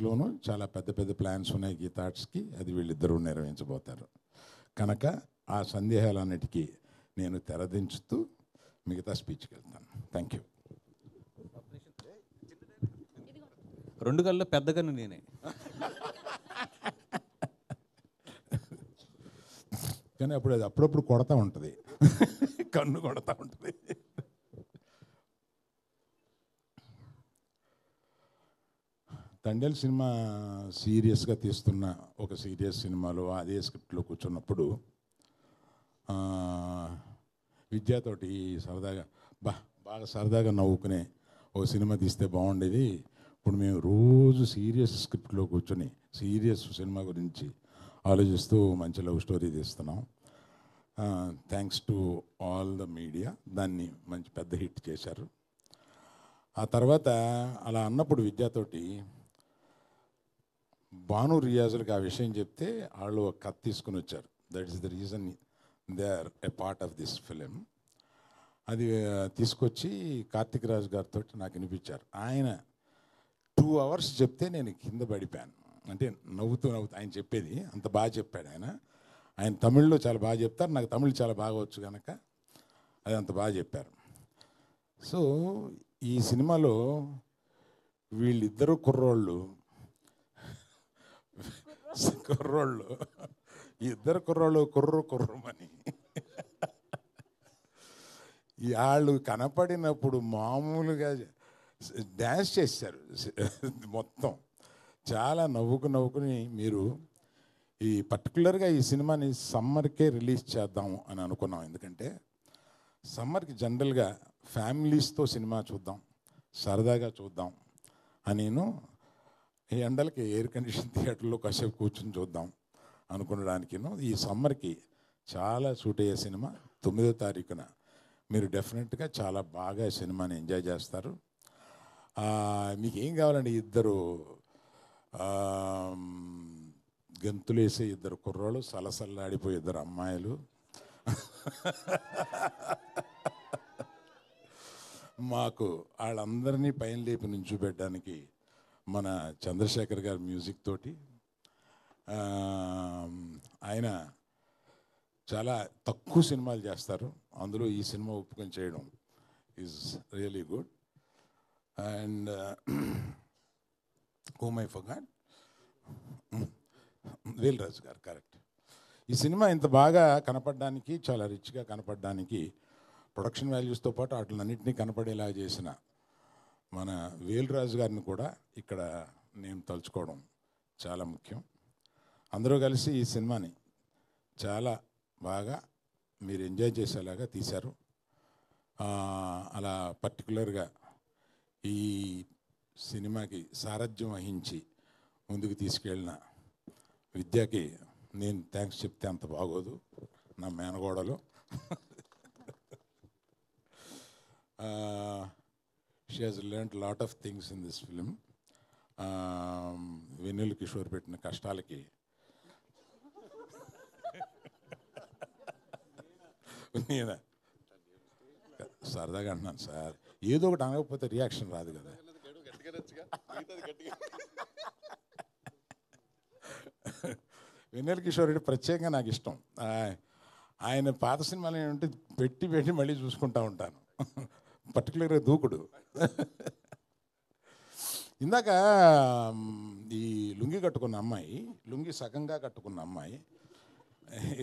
ఆర్ట్స్లోనూ చాలా పెద్ద పెద్ద ప్లాన్స్ ఉన్నాయి గీతా ఆర్ట్స్కి. అది వీళ్ళిద్దరూ నిర్వహించబోతారు కనుక ఆ సందేహాలన్నిటికీ నేను తెరదించుతూ మిగతా స్పీచ్కి వెళ్తాను. Thank you. 2 గల్లో పెద్దగాను నేనే. కానీ అప్పుడు అది అప్పుడప్పుడు కొడతా ఉంటుంది, కన్ను కొడతా ఉంటుంది. తండేల్ సినిమా సీరియస్గా తీస్తున్న ఒక సీరియస్ సినిమాలో అదే స్క్రిప్ట్లో కూర్చున్నప్పుడు విద్యతోటి సరదాగా బాగా సరదాగా నవ్వుకునే ఓ సినిమా తీస్తే బాగుండేది. ఇప్పుడు మేము రోజు సీరియస్ స్క్రిప్ట్లో కూర్చొని సీరియస్ సినిమా గురించి ఆలోచిస్తూ మంచి లవ్ స్టోరీ తీస్తున్నాం. Thanks to all the media దాన్ని మంచి పెద్ద హిట్ చేశారు. ఆ తర్వాత అలా అన్నప్పుడు విద్యతోటి భాను రియాజులకు ఆ విషయం చెప్తే వాళ్ళు ఒక కథ తీసుకుని వచ్చారు. That is the reason they are a part of this film. అది తీసుకొచ్చి కార్తిక్ రాజు గారితో నాకు వినిపించారు. ఆయన 2 hours చెప్తే నేను కింద పడిపోయాను. అంటే నవ్వుతూ ఆయన చెప్పేది అంత బాగా చెప్పాడు. ఆయన తమిళ్లో చాలా బాగా చెప్తారు, నాకు తమిళ్ చాలా బాగా వచ్చు కనుక అది అంత బాగా చెప్పారు. సో ఈ సినిమాలో వీళ్ళిద్దరు కుర్రోళ్ళు ఇద్దరు కుర్రోళ్ళు కుర్రమని వాళ్ళు కనపడినప్పుడు మామూలుగా డ్యాన్స్ చేశారు మొత్తం. చాలా నవ్వుకుని మీరు ఈ పర్టికులర్గా ఈ సినిమాని సమ్మర్కే రిలీజ్ చేద్దాము అని అనుకున్నాం. ఎందుకంటే సమ్మర్కి జనరల్గా ఫ్యామిలీస్తో సినిమా చూద్దాం, సరదాగా చూద్దాం అని ఈ ఎండలకి ఎయిర్ కండిషన్ థియేటర్లో కాసేపు కూర్చొని చూద్దాం అనుకునడానికి ఈ సమ్మర్కి చాలా సూట్ అయ్యే సినిమా. 9వ తారీఖున మీరు డెఫినెట్గా చాలా బాగా సినిమాని ఎంజాయ్ చేస్తారు. మీకు ఏం కావాలండి, ఇద్దరు గంతులేసే ఇద్దరు కుర్రోళ్ళు, సలసల్లాడిపోయే ఇద్దరు అమ్మాయిలు, మాకు వాళ్ళందరినీ పైన లేపి నుంచోబెట్టడానికి మన చంద్రశేఖర్ గారి మ్యూజిక్ తోటి. ఆయన చాలా తక్కువ సినిమాలు చేస్తారు, అందులో ఈ సినిమా ఒప్పుకొని చేయడం is really good. And whom I forgot, Vel Raju గారు, కరెక్ట్. ఈ సినిమా ఇంత బాగా కనపడడానికి, చాలా రిచ్గా కనపడడానికి ప్రొడక్షన్ వాల్యూస్తో పాటు వాటిలన్నింటినీ కనపడేలా చేసిన మన వేల్ రాజు గారిని కూడా ఇక్కడ నేను తలుచుకోవడం చాలా ముఖ్యం. అందరూ కలిసి ఈ సినిమాని చాలా బాగా మీరు ఎంజాయ్ చేసేలాగా తీశారు. అలా పర్టికులర్గా ఈ సినిమాకి సారథ్యం వహించి ముందుకు తీసుకెళ్ళిన విద్యకి నేను థ్యాంక్స్ చెప్తే అంత బాగోదు, నా మేనగోడలు. She has learned lot of things in this film. Vennela Kishore పెట్టిన కష్టాలకి నేనా సరదాగా అంటున్నాను సార్, ఏదో ఒకటి అనకపోతే రియాక్షన్ రాదు కదా. వెన్నెల కిషోర్ రెడ్డి ప్రత్యేకంగా నాకు ఇష్టం. ఆయన పాత సినిమాలు ఏంటంటే పెట్టి మళ్ళీ చూసుకుంటూ ఉంటాను, పర్టికులర్గా దూకుడు. ఇందాక ఈ లుంగి కట్టుకున్న అమ్మాయి, లుంగి సగంగా కట్టుకున్న అమ్మాయి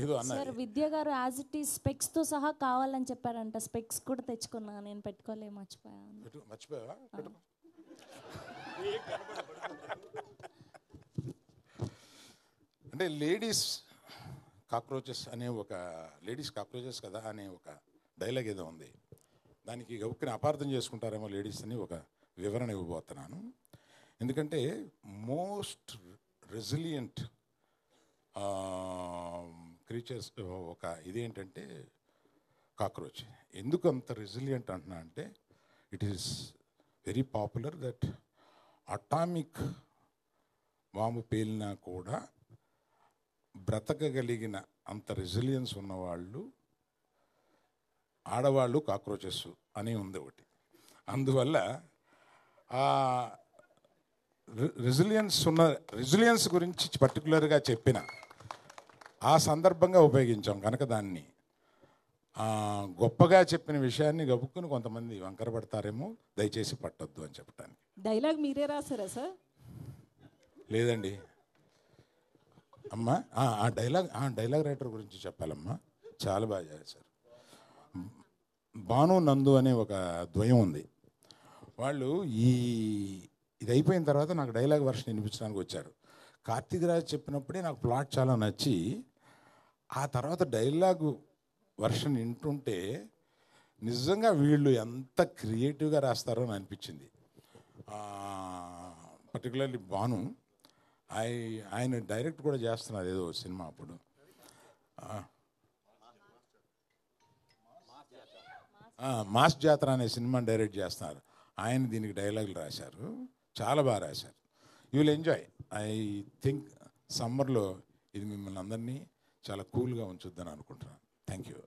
ఏదో అన్నారు. విద్య గారు యాజ్ ఇట్ ఈస్ స్పెక్స్తో సహా కావాలని చెప్పారంట. స్పెక్స్ కూడా తెచ్చుకున్నా, నేను పెట్టుకోలే, మర్చిపోయావా? అంటే లేడీస్ కాక్రోచెస్ కదా అనే ఒక డైలాగ్ ఏదో ఉంది. దానికి గౌక్కిని అపార్థం చేసుకుంటారేమో లేడీస్ అని ఒక వివరణ ఇవ్వబోతున్నాను. ఎందుకంటే మోస్ట్ రెసిలియంట్ క్రీచర్స్ ఒక ఇదేంటంటే కాక్రోచ్. ఎందుకు అంత రెసిలియంట్ అంటున్నా అంటే it is very popular that atomic bomb పేలినా కూడా బ్రతకగలిగిన అంత రెసిలియన్స్ ఉన్నవాళ్ళు ఆడవాళ్ళు కాక్రోచెస్ అని ఉంది ఒకటి. అందువల్ల రెసిలియన్స్ గురించి పర్టికులర్గా చెప్పిన ఆ సందర్భంగా ఉపయోగించాం కనుక దాన్ని గొప్పగా చెప్పిన విషయాన్ని గబుక్కుని కొంతమంది వంకర పడతారేమో, దయచేసి పట్టొద్దు అని చెప్పడానికి. డైలాగ్ మీరే రాసారా సార్? లేదండి అమ్మా, ఆ డైలాగ్ రైటర్ గురించి చెప్పాలమ్మా. చాలా బాగా చేశారు. భాను నందు అనే ఒక ద్వయం ఉంది. వాళ్ళు ఇది అయిపోయిన తర్వాత నాకు డైలాగ్ వర్షన్ వినిపించడానికి వచ్చారు. కార్తీక్ రాజ్ చెప్పినప్పుడే నాకు ప్లాట్ చాలా నచ్చి, ఆ తర్వాత డైలాగు వర్షన్ వింటుంటే నిజంగా వీళ్ళు ఎంత క్రియేటివ్గా రాస్తారో అని అనిపించింది. పర్టికులర్లీ భాను, ఆయన డైరెక్ట్ కూడా చేస్తున్నారు ఏదో సినిమా. అప్పుడు మాస్ జాతర అనే సినిమా డైరెక్ట్ చేస్తున్నారు. ఆయన దీనికి డైలాగులు రాశారు, చాలా బాగా రాశారు. You will enjoy. I think సమ్మర్లో ఇది మిమ్మల్ని అందరినీ చాలా కూల్గా ఉంచుద్దని అనుకుంటున్నాను. Thank you.